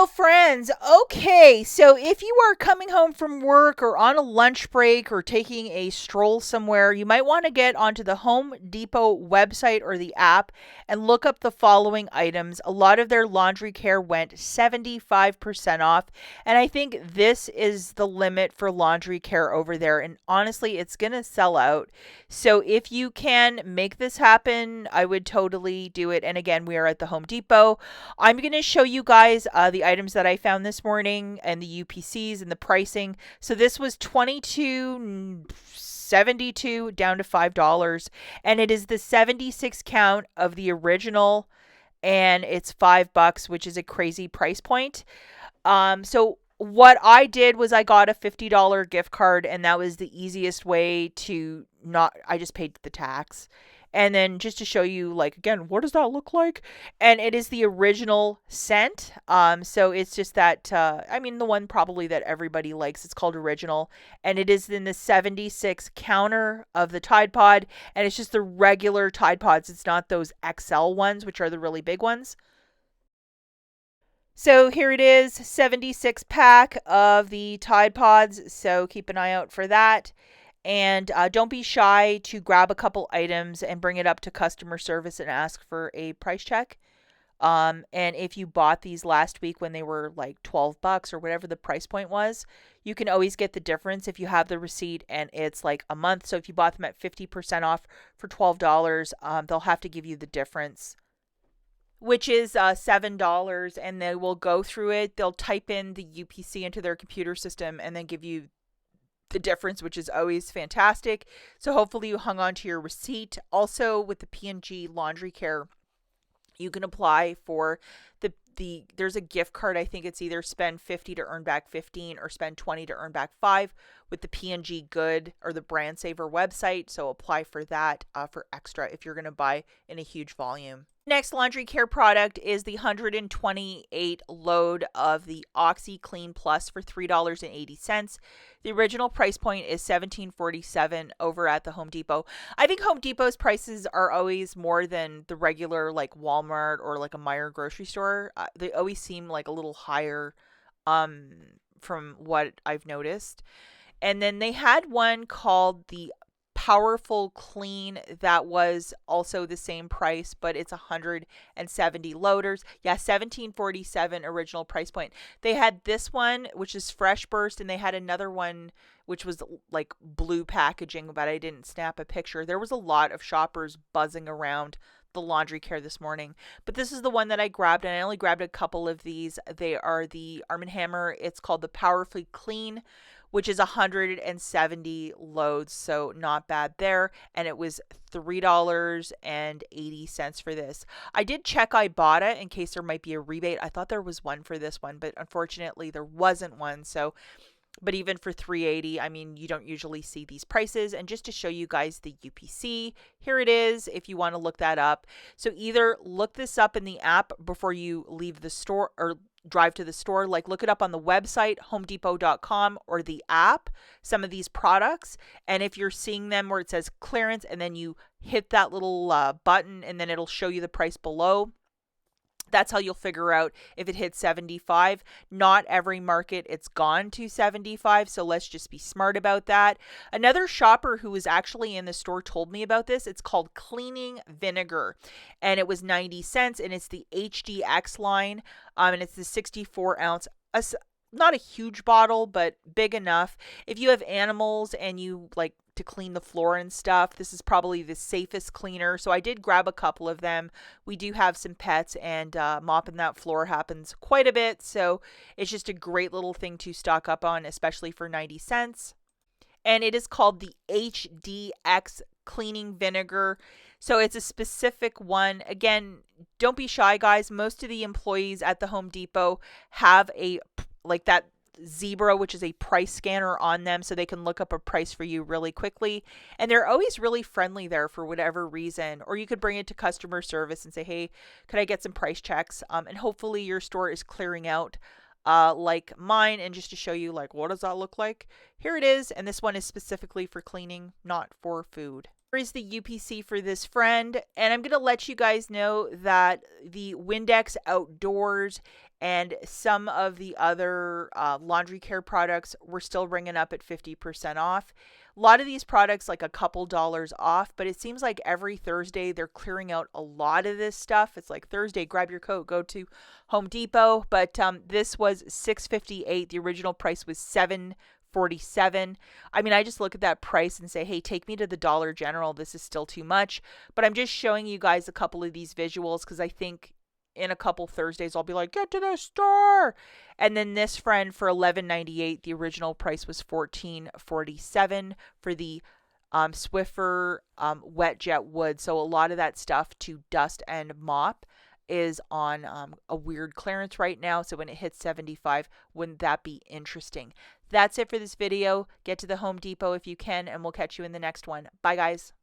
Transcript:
Hello, friends. Okay, so if you are coming home from work or on a lunch break or taking a stroll somewhere, you might want to get onto the Home Depot website or the app and look up the following items. A lot of their laundry care went 75% off, and I think this is the limit for laundry care over there. And honestly, it's going to sell out. So if you can make this happen, I would totally do it. And again, we are at the Home Depot. I'm going to show you guys the items that I found this morning and the UPCs and the pricing. So this was 22.72 down to $5, and it is the 76 count of the original, and it's $5, which is a crazy price point. So what I did was I got a $50 gift card, and that was the easiest way to not, I just paid the tax. And then just to show you, like, again, what does that look like? And it is the original scent. So it's just that, I mean, the one probably that everybody likes. It's called Original. And it is in the 76 counter of the Tide Pod. And it's just the regular Tide Pods. It's not those XL ones, which are the really big ones. So here it is, 76 pack of the Tide Pods. So keep an eye out for that. And don't be shy to grab a couple items and bring it up to customer service and ask for a price check. And if you bought these last week when they were like $12 or whatever the price point was, you can always get the difference if you have the receipt and it's like a month. So if you bought them at 50% off for $12, they'll have to give you the difference, which is $7, and they will go through it. They'll type in the UPC into their computer system and then give you the difference, which is always fantastic. So hopefully you hung on to your receipt. Also, with the P&G laundry care, you can apply for the there's a gift card. I think it's either spend 50 to earn back 15 or spend 20 to earn back 5 with the P&G Good or the Brand Saver website. So apply for that for extra if you're going to buy in a huge volume. Next laundry care product is the 128 load of the OxiClean Plus for $3.80. The original price point is $17.47 over at the Home Depot. I think Home Depot's prices are always more than the regular like Walmart or like a Meijer grocery store. They always seem like a little higher from what I've noticed. And then they had one called the Powerful Clean that was also the same price, but it's 170 loaders. Yeah, 17.47 original price point. They had this one, which is Fresh Burst, and they had another one which was like blue packaging, but I didn't snap a picture. There was a lot of shoppers buzzing around the laundry care this morning, but this is the one that I grabbed, and I only grabbed a couple of these. They are the Arm & Hammer. It's called the Powerfully Clean, which is 170 loads, so not bad there. And it was $3.80 for this. I did check IBOTTA in case there might be a rebate. I thought there was one for this one, but unfortunately there wasn't one. So, but even for $3.80, I mean, you don't usually see these prices. And just to show you guys the UPC, here it is if you want to look that up. So either look this up in the app before you leave the store or drive to the store, like look it up on the website, homedepot.com, or the app, some of these products. And if you're seeing them where it says clearance and then you hit that little button and then it'll show you the price below, that's how you'll figure out if it hits 75. Not every market it's gone to 75, so let's just be smart about that. Another shopper who was actually in the store told me about this. It's called cleaning vinegar, and it was 90 cents, and it's the HDX line, and it's the 64 ounce. Not a huge bottle, but big enough. If you have animals and you like to clean the floor and stuff, this is probably the safest cleaner. So I did grab a couple of them. We do have some pets, and mopping that floor happens quite a bit. So it's just a great little thing to stock up on, especially for 90 cents. And it is called the HDX cleaning vinegar. So it's a specific one. Again, don't be shy, guys. Most of the employees at the Home Depot have a like that zebra, which is a price scanner on them, so they can look up a price for you really quickly. And they're always really friendly there for whatever reason. Or you could bring it to customer service and say, hey, could I get some price checks? And hopefully your store is clearing out like mine. And just to show you, like, what does that look like? Here it is. And this one is specifically for cleaning, not for food. Here is the UPC for this friend. And I'm going to let you guys know that the Windex Outdoors And some of the other laundry care products were still ringing up at 50% off. A lot of these products like a couple dollars off, but it seems like every Thursday they're clearing out a lot of this stuff. It's like Thursday, grab your coat, go to Home Depot. But this was $6.58. The original price was $7.47. I mean, I just look at that price and say, hey, take me to the Dollar General. This is still too much. But I'm just showing you guys a couple of these visuals because I think in a couple Thursdays I'll be like, get to the store. And then this friend for $11.98. The original price was $14.47 for the Swiffer wet jet wood. So a lot of that stuff to dust and mop is on a weird clearance right now. So when it hits 75, wouldn't that be interesting? That's it for this video. Get to the Home Depot if you can, and we'll catch you in the next one. Bye, guys.